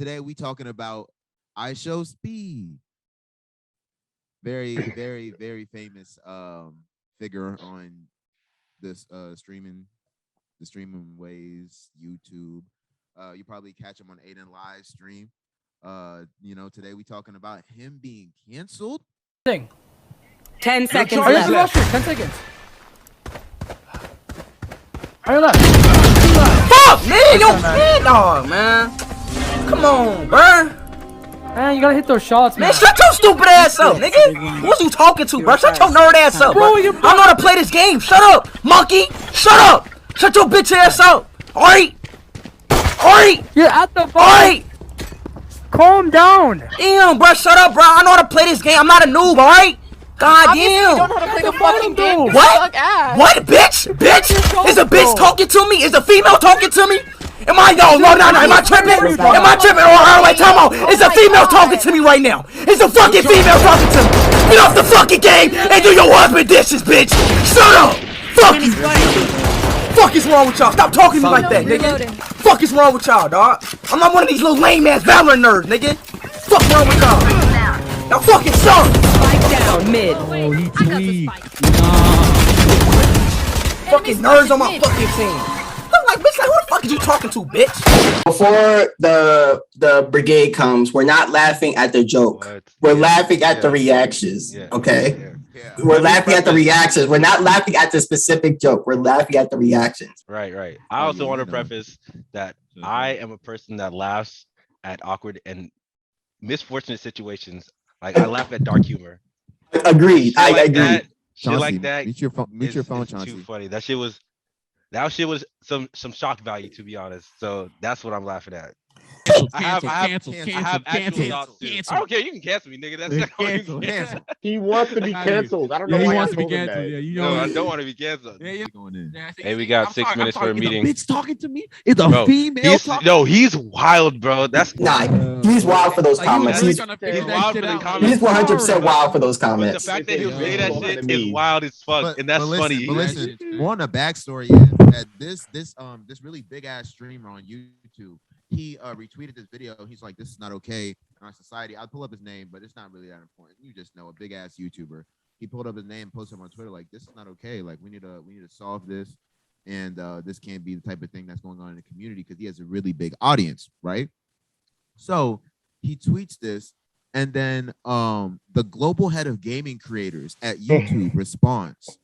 today we talking about IShowSpeed. Very famous figure on this the streaming ways, YouTube. You probably catch him on Aiden live stream. Today we talking about him being canceled. 10 seconds left. 10 seconds. Are you left? Fuck, man! Yo, man, dog, man. Come on, bro. Man, you gotta hit those shots, man. Man, shut your stupid ass up, nigga. What you talking to, bro? Shut your nerd ass up, bro. I know how to play this game. Shut up, monkey. Shut up. Shut your bitch ass up. All right. You're at the bar. All right. Calm down. Damn, bro. Shut up, bro. I know how to play this game. I'm not a noob, all right? God Obviously, damn. you don't know how to play the fucking game. What? What, bitch? Is a bitch talking to me? Is a female talking to me? Am I Am I tripping? Oh, wait, time out. Is a female talking to me right now? Is a fucking female talking to me? Get off the fucking game and do your husband dishes, bitch. Shut up. Fuck you. Fuck is wrong with y'all? Stop talking to me like that, nigga. Fuck is wrong with y'all, dog? I'm not one of these little lame ass Valorant nerds, nigga. Fuck wrong with y'all? Y'all fucking suck. Down mid. Oh, he tweaked. Fucking nerds on my fucking team. I'm like, bitch, like, who the fuck is you talking to, bitch? Before the brigade comes, we're not laughing at the joke. We're laughing at the reactions. Okay? We're laughing at the reactions. We're not laughing at the specific joke. We're laughing at the reactions. Right. I also want to preface that I am a person that laughs at awkward and misfortunate situations. Like, I laugh at dark humor. Agreed. I agree. Shit like that. Mute your phone, Chauncey. Too funny. That shit was some shock value, to be honest. So that's what I'm laughing at. I have actual thoughts too. I don't care. You can cancel me, nigga. That's cancel. He wants to be canceled. I don't know why he wants to be canceled. No, I don't want to be canceled. Hey, we got 6 minutes for a meeting. Bitch talking to me? It's a female. He's wild, bro. That's he's wild for those comments. He's wild for the comments. He's 100% wild for those comments. The fact that he'll say that shit is wild as fuck, and that's funny. But listen, more on the backstory is that this really big ass streamer on YouTube. He retweeted this video. He's like, "This is not okay in our society." I'll pull up his name, but it's not really that important. You just know a big ass YouTuber. He pulled up his name, posted him on Twitter, like, "This is not okay. Like, we need to solve this, and this can't be the type of thing that's going on in the community," because he has a really big audience, right? So he tweets this, and then the global head of gaming creators at YouTube responds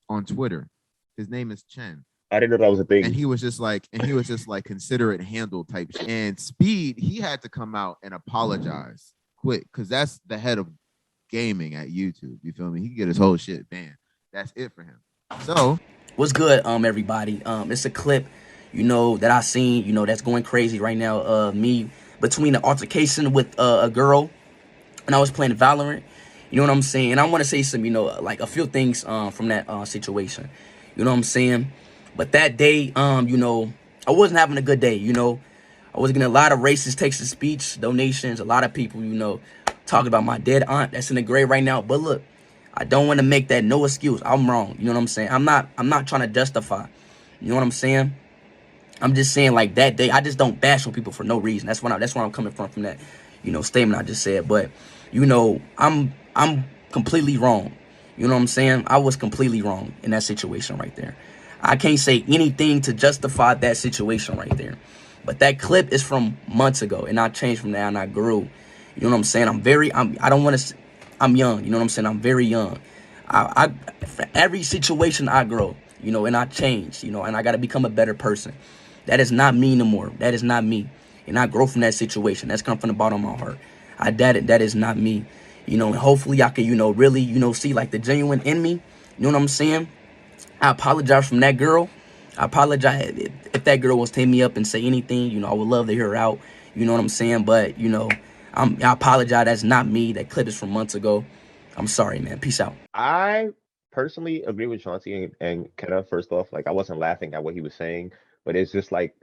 on Twitter. His name is Chen. I didn't know that was a thing. And he was just like, consider it handled type shit. And Speed, he had to come out and apologize quick, because that's the head of gaming at YouTube. You feel me? He can get his whole shit banned. That's it for him. So what's good, everybody? It's a clip, that I seen, that's going crazy right now. Me between the altercation with a girl, and I was playing Valorant. You know what I'm saying? And I want to say some, like a few things from that situation. You know what I'm saying? But that day, I wasn't having a good day, I was getting a lot of racist text to speech, donations, a lot of people, talking about my dead aunt that's in the grave right now. But look, I don't want to make that no excuse. I'm wrong. You know what I'm saying? I'm not trying to justify. You know what I'm saying? I'm just saying, like, that day, I just don't bash on people for no reason. That's where I'm coming from that, statement I just said. But, I'm completely wrong. You know what I'm saying? I was completely wrong in that situation right there. I can't say anything to justify that situation right there. But that clip is from months ago, and I changed from that, and I grew. You know what I'm saying? I'm young. You know what I'm saying? I'm very young. For every situation I grow, and I change, and I got to become a better person. That is not me no more. That is not me. And I grow from that situation. That's come from the bottom of my heart. That is not me. And hopefully I can, really, see like the genuine in me. You know what I'm saying? I apologize from that girl. I apologize if that girl was to hit me up and say anything. I would love to hear her out. You know what I'm saying? But, I apologize. That's not me. That clip is from months ago. I'm sorry, man. Peace out. I personally agree with Chauncey and Kenna. First off, like, I wasn't laughing at what he was saying, but it's just like,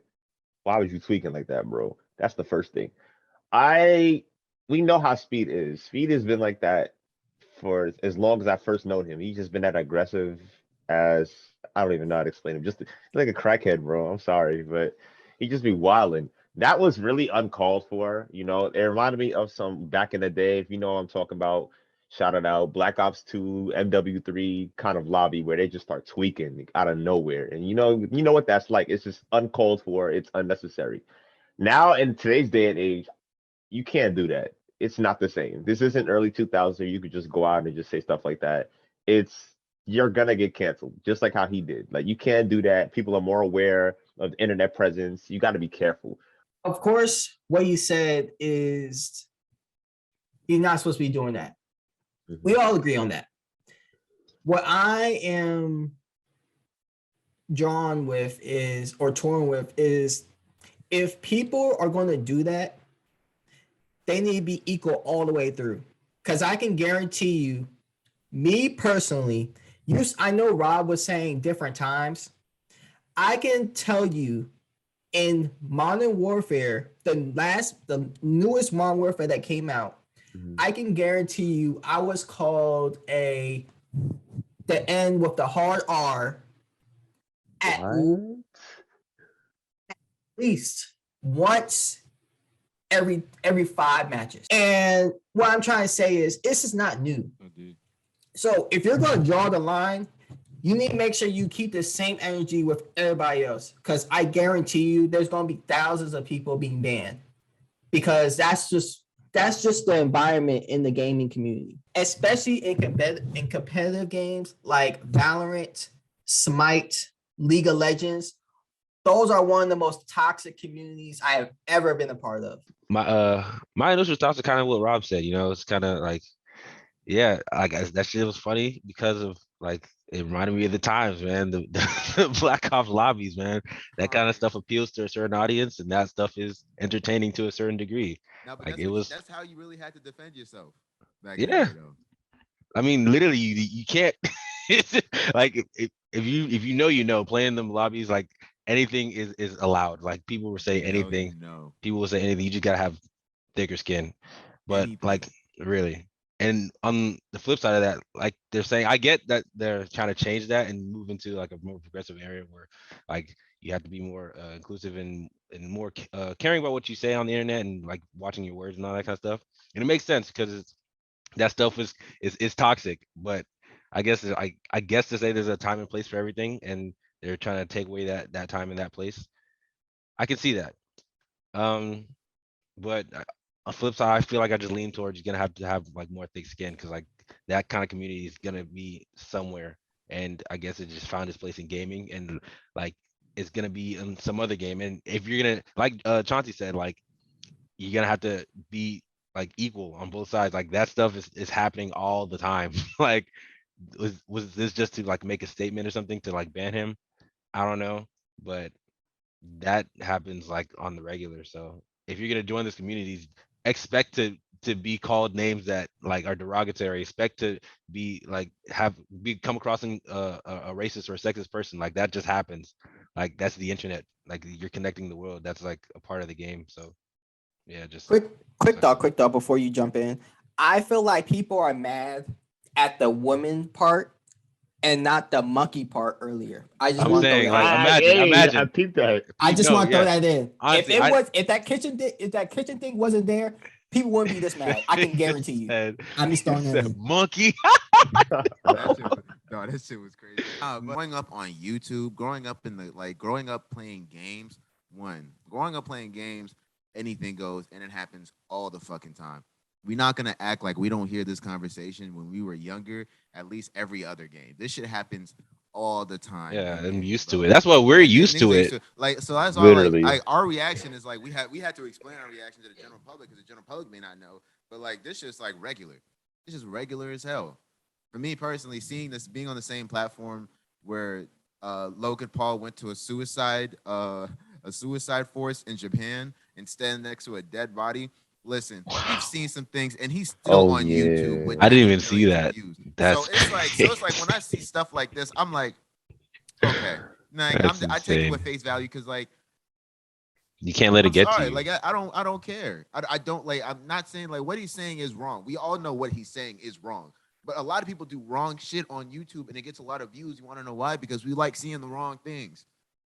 why was you tweaking like that, bro? That's the first thing. We know how Speed is. Speed has been like that for as long as I first known him. He's just been that aggressive as, I don't even know how to explain him. Just like a crackhead, bro. I'm sorry, but he just be wilding. that was really uncalled for. You know, it reminded me of some back in the day, if you know what I'm talking about. Shout it out, Black Ops 2, MW3 kind of lobby where they just start tweaking out of nowhere. And you know what that's like. It's just uncalled for, it's unnecessary. Now in today's day and age, you can't do that. It's not the same. This isn't early 2000s where you could just go out and just say stuff like that. It's You're gonna get canceled, just like how he did. Like you can't do that. People are more aware of the internet presence. You got to be careful. Of course, what you said is you're not supposed to be doing that. Mm-hmm. We all agree on that. What I am drawn with is, or torn with, is if people are going to do that, they need to be equal all the way through. Because I can guarantee you, me personally, I know Rob was saying different times. I can tell you in Modern Warfare, the newest Modern Warfare that came out, I can guarantee you I was called the end with the hard R at least once every 5 matches. And what I'm trying to say is this is not new. So if you're going to draw the line, you need to make sure you keep the same energy with everybody else, because I guarantee you there's going to be thousands of people being banned, because that's just the environment in the gaming community, especially in competitive games like Valorant, Smite, League of Legends. Those are one of the most toxic communities I have ever been a part of. My initial thoughts are kind of what Rob said. You know, it's kind of like, yeah, I guess that shit was funny because of like it reminded me of the times, man. The Black Ops lobbies, man. That kind of stuff appeals to a certain audience, and that stuff is entertaining to a certain degree. No, but like that's how you really had to defend yourself back yeah. in the day, though. I mean, literally, you can't like if you know playing them lobbies, like anything is allowed. Like people were saying anything. People will say anything. You just gotta have thicker skin. But like really. And on the flip side of that, like they're saying, I get that they're trying to change that and move into like a more progressive area where like you have to be more inclusive and more caring about what you say on the internet and like watching your words and all that kind of stuff. And it makes sense because that stuff is toxic. But I guess I guess to say there's a time and place for everything, and they're trying to take away that time and that place. I can see that. But on flip side, I feel like I just lean towards you're gonna have to have like more thick skin because like that kind of community is gonna be somewhere, and I guess it just found its place in gaming, and like it's gonna be in some other game. And if you're gonna like Chauncey said, like you're gonna have to be like equal on both sides. Like that stuff is happening all the time. Like was this just to like make a statement or something to like ban him? I don't know, but that happens like on the regular. So if you're gonna join this community, expect to be called names that like are derogatory. Expect to be like come across a racist or a sexist person. Like that just happens. Like that's the internet. Like you're connecting the world. That's like a part of the game. So yeah, just quick thought before you jump in. I feel like people are mad at the woman part and not the monkey part earlier. I just want to throw that in. Imagine. I peeped that. I just want to throw that in. Honestly, if that kitchen thing wasn't there, people wouldn't be this mad. I can guarantee you. I'm just throwing that in. Monkey. That shit was crazy. Growing up on YouTube, growing up playing games. Growing up playing games, anything goes, and it happens all the fucking time. We're not gonna act like we don't hear this conversation when we were younger. At least every other game, this shit happens all the time. Yeah, I'm used to it. That's what we're used to it. Like so, that's why like our reaction is like we had to explain our reaction to the general public because the general public may not know. But like this just like regular. It's just regular as hell. For me personally, seeing this being on the same platform where Logan Paul went to a suicide force in Japan and standing next to a dead body. Listen, we've seen some things, and he's still on YouTube. With I didn't even see that. So it's like when I see stuff like this, I'm like, okay, I take it with face value because like you can't let it get to you. Like I don't care. I don't like. I'm not saying like what he's saying is wrong. We all know what he's saying is wrong. But a lot of people do wrong shit on YouTube, and it gets a lot of views. You want to know why? Because we like seeing the wrong things.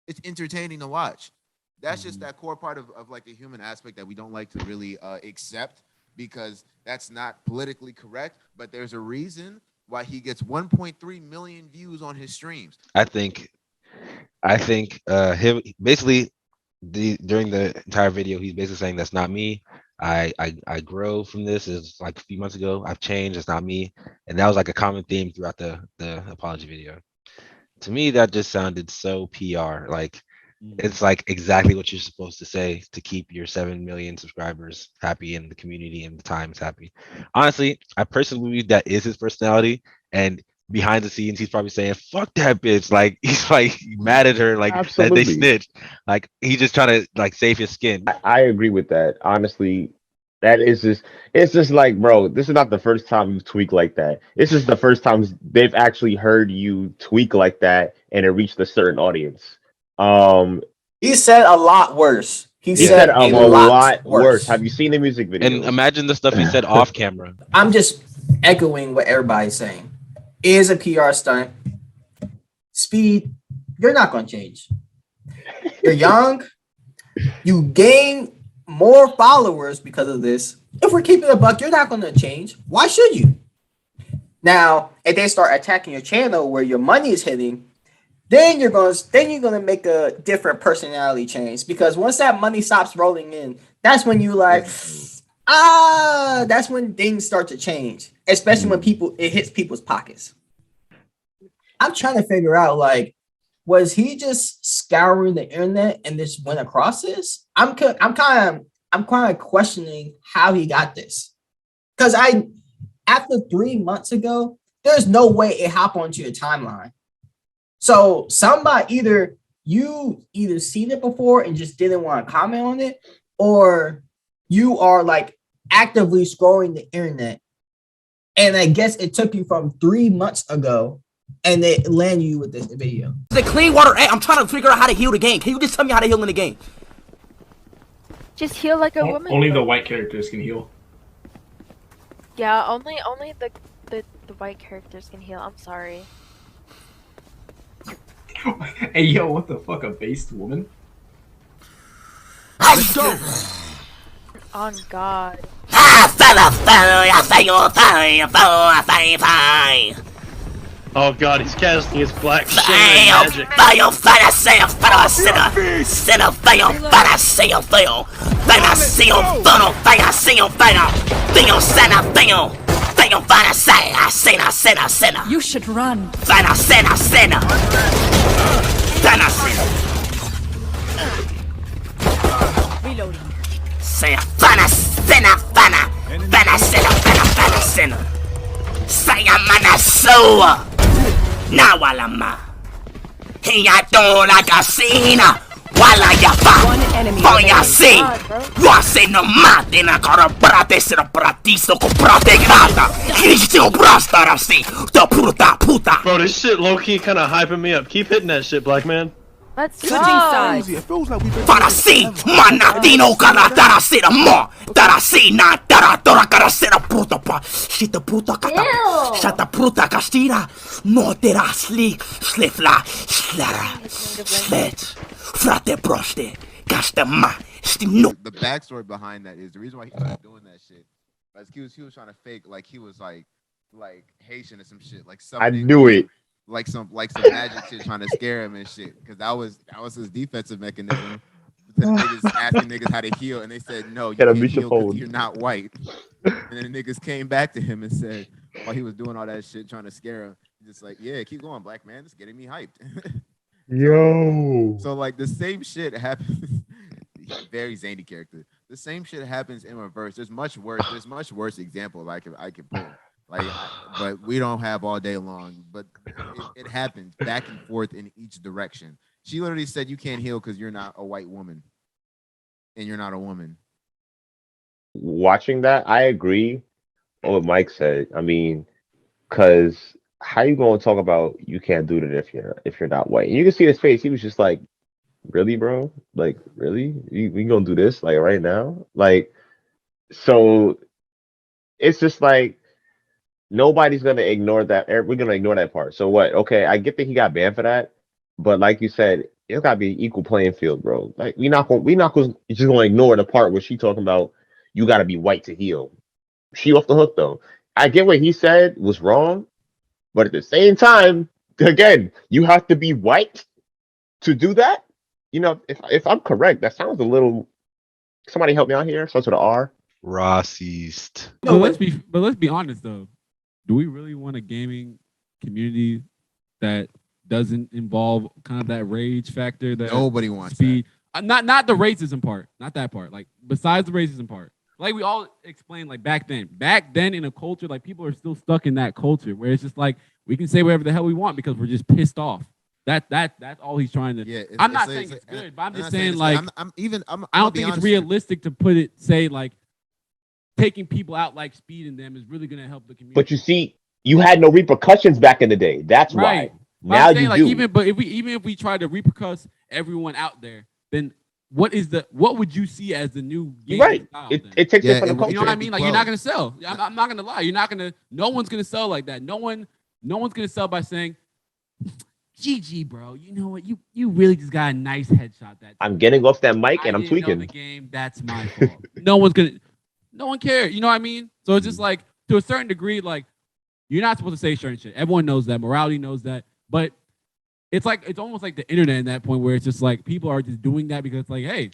It's entertaining to watch. That's just that core part of like the human aspect that we don't like to really accept because that's not politically correct. But there's a reason why he gets 1.3 million views on his streams. I think him basically during the entire video he's basically saying that's not me. I grow from this. Is like a few months ago. I've changed. It's not me, and that was like a common theme throughout the apology video. To me, that just sounded so PR. Like it's like exactly what you're supposed to say to keep your 7 million subscribers happy and the community and the Times happy. Honestly, I personally believe that is his personality. And behind the scenes, he's probably saying, fuck that bitch. Like he's like mad at her, like that they Absolutely. snitched. Like he's just trying to like save his skin. I agree with that. Honestly, that is just it's just like, bro, this is not the first time you tweak like that. This is the first time they've actually heard you tweak like that and it reached a certain audience. Um He said a lot worse. he said a lot worse. Have you seen the music video? And imagine the stuff he said off camera. I'm just echoing what everybody's saying. It is a PR stunt. Speed, you're not going to change. You're young. You gain more followers because of this. If we're keeping a buck, you're not going to change. Why should you? Now, if they start attacking your channel where your money is hitting, then you're gonna make a different personality change, because once that money stops rolling in, that's when you like, that's when things start to change, especially when it hits people's pockets. I'm trying to figure out, like, was he just scouring the internet and just went across this? I'm kind of questioning how he got this, because after 3 months ago, there's no way it hopped onto your timeline. So somebody either seen it before and just didn't want to comment on it, or you are like actively scrolling the internet, and I guess it took you from 3 months ago, and it landed you with this video. The clean water. Hey, I'm trying to figure out how to heal the game. Can you just tell me how to heal in the game? Just heal like a woman. Only the white characters can heal. Yeah, only the white characters can heal. I'm sorry. Hey yo, what the fuck, a based woman? Let's go. On God. Oh god, he's casting his black shimmer magic. You should run. Reloading. Saya manasoa na wala ma hiya dola kasina wala ya pa voya si wase no mate na cara brate sera pratisto con prate grata cristo brastara si the puta. Bro, this shit low-key kind of hyping me up. Keep hitting that shit, black man. Let's go. Para si manatino karatara sera mo tara si na tara tora cara sera puta pa shita puta kata shata puta kastira no tera slik slifla slara slet frate proste kastama stimno. The backstory behind that is the reason why he started doing that shit. Like he was trying to fake like he was like Haitian or some shit. Like something. I knew it. Like some magic shit trying to scare him and shit, because that was his defensive mechanism. The niggas asking niggas how to heal, and they said no, you can't heal because you're not white. And then the niggas came back to him and said, while he was doing all that shit trying to scare him, just like, yeah, keep going, black man, it's getting me hyped. Yo. So like the same shit happens. Very zany character. The same shit happens in reverse. There's much worse example I could pull. Like, but we don't have all day long. But it happens back and forth in each direction. She literally said, "You can't heal because you're not a white woman, and you're not a woman." Watching that, I agree on what Mike said. I mean, because how you gonna talk about you can't do that if you're not white? And you can see his face. He was just like, "Really, bro? Like, really? We gonna do this like right now? Like, so it's just like." Nobody's gonna ignore that. We're gonna ignore that part. So what? Okay, I get that he got banned for that, but like you said, It's gotta be equal playing field, bro. Like we not gonna just gonna ignore the part where she talking about you gotta be white to heal. She off the hook though. I get what he said was wrong, but at the same time, again, you have to be white to do that. If I'm correct, that sounds a little. Somebody help me out here. Starts with an R. Racist. But let's be honest though. Do we really want a gaming community that doesn't involve kind of that rage factor? That nobody wants speed. Not the racism part. Not that part. Like besides the racism part. Like we all explained, like back then in a culture, like people are still stuck in that culture where it's just like we can say whatever the hell we want because we're just pissed off. That's all he's trying to. Yeah, I'm not saying it's good, but I'm just saying like I don't think it's realistic to say like taking people out like speed in them is really gonna help the community. But you see, you had no repercussions back in the day. That's right. why. Now saying, you like, do. Even if we try to repercuss everyone out there, then what would you see as the new game right? Style, it takes it from the culture. You know what I mean? Like you're not gonna sell. I'm not gonna lie. You're not gonna. No one's gonna sell like that. No one's gonna sell by saying, "GG, bro. You know what? You really just got a nice headshot." I'm getting off that mic and I'm tweaking. The game. That's my fault. No one cares. You know what I mean? So it's just like to a certain degree, like you're not supposed to say certain shit. Everyone knows that. Morality knows that. But it's almost like the internet in that point where it's just like people are just doing that because it's like, hey,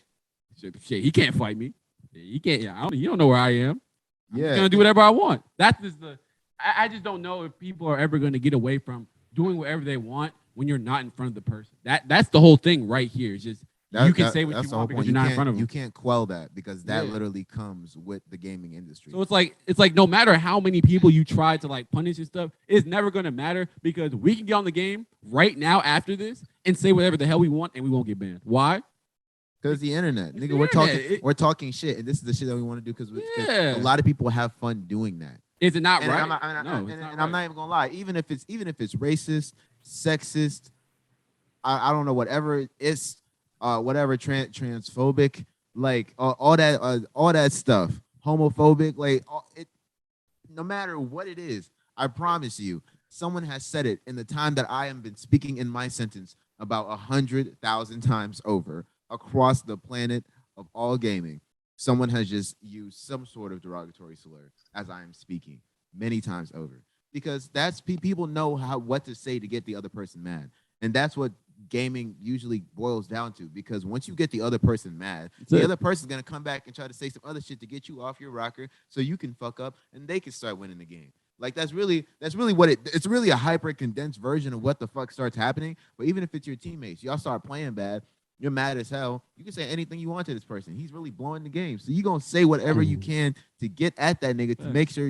shit, he can't fight me. He can't. You don't know where I am. I'm just gonna do whatever I want. That's just I just don't know if people are ever going to get away from doing whatever they want when you're not in front of the person. That's the whole thing right here. It's just you can say what you want because you're not in front of them. You can't quell that because that literally comes with the gaming industry. So it's like no matter how many people you try to like punish and stuff, it's never gonna matter because we can get on the game right now after this and say whatever the hell we want and we won't get banned. Why? Because the internet, nigga, we're talking shit, and this is the shit that we want to do because a lot of people have fun doing that. Is it not and right? I'm not even gonna lie. Even if it's racist, sexist, I don't know, whatever it's whatever transphobic, like all that stuff, homophobic, like no matter what it is, I promise you, someone has said it in the time that I have been speaking in my sentence about 100,000 times over across the planet of all gaming. Someone has just used some sort of derogatory slur as I am speaking many times over because that's people know what to say to get the other person mad, and that's what gaming usually boils down to. Because once you get the other person mad, the other person's gonna come back and try to say some other shit to get you off your rocker, so you can fuck up and they can start winning the game. Like that's really what it's really a hyper condensed version of what the fuck starts happening. But even if it's your teammates, y'all start playing bad. You're mad as hell. You can say anything you want to this person. He's really blowing the game. So you're going to say whatever you can to get at that nigga to make sure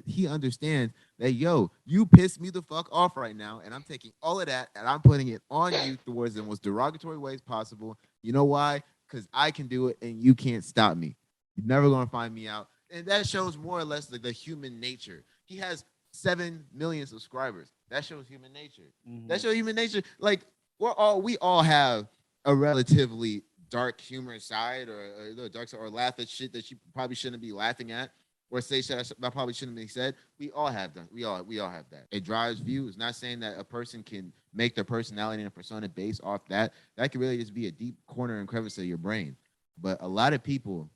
he understands that, yo, you pissed me the fuck off right now. And I'm taking all of that and I'm putting it on you towards the most derogatory ways possible. You know why? Because I can do it and you can't stop me. You're never going to find me out. And that shows more or less the human nature. He has 7 million subscribers. That shows human nature. Mm-hmm. That shows human nature. Like we all have a relatively dark humor side or dark side, or laugh at shit that you probably shouldn't be laughing at, or say shit that probably shouldn't be said. We all have that. We all have that. It drives views. Not saying that a person can make their personality and a persona based off that. That could really just be a deep corner and crevice of your brain. But a lot of people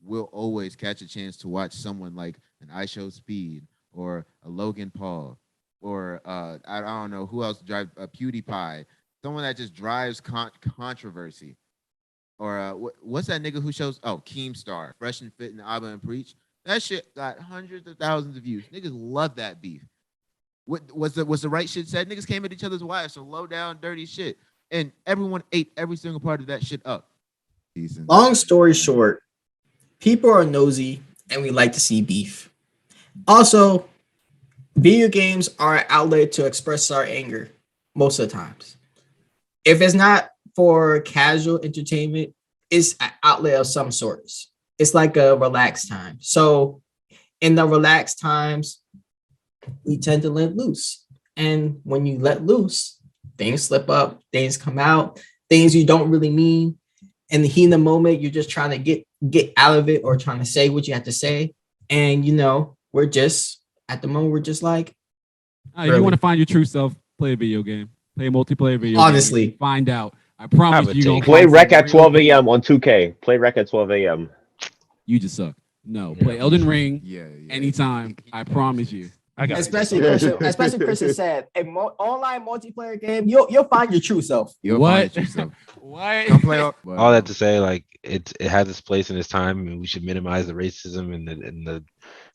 will always catch a chance to watch someone like an IShowSpeed or a Logan Paul or I don't know who else drives a PewDiePie. Someone that just drives controversy. Or what's that nigga who shows? Oh, Keemstar, Fresh and Fit and Abba and Preach. That shit got hundreds of thousands of views. Niggas love that beef. What was the right shit said? Niggas came at each other's wives, so low down, dirty shit. And everyone ate every single part of that shit up. Long story short, people are nosy and we like to see beef. Also, video games are an outlet to express our anger most of the times. If it's not for casual entertainment, it's an outlet of some sorts. It's like a relaxed time. So in the relaxed times, we tend to let loose. And when you let loose, things slip up, things come out, things you don't really mean. In the heat of the moment, you're just trying to get out of it or trying to say what you have to say. And, we're just, at the moment, we're just like. If you want to find your true self, play a video game. Play a multiplayer video. Honestly. Game, find out. I promise you. Play rec at 12 a.m. on 2K. Play rec at 12 a.m. You just suck. No, play Elden Ring. Yeah. Anytime. I promise you. Especially Christian said, online multiplayer game, you'll find your true self. What? What? Come play all that to say, like it has its place in its time, and we should minimize the racism and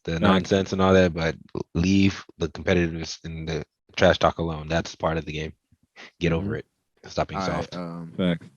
the nonsense and all that, but leave the competitiveness and the trash talk alone. That's part of the game. Get over it. Stop being soft. Facts.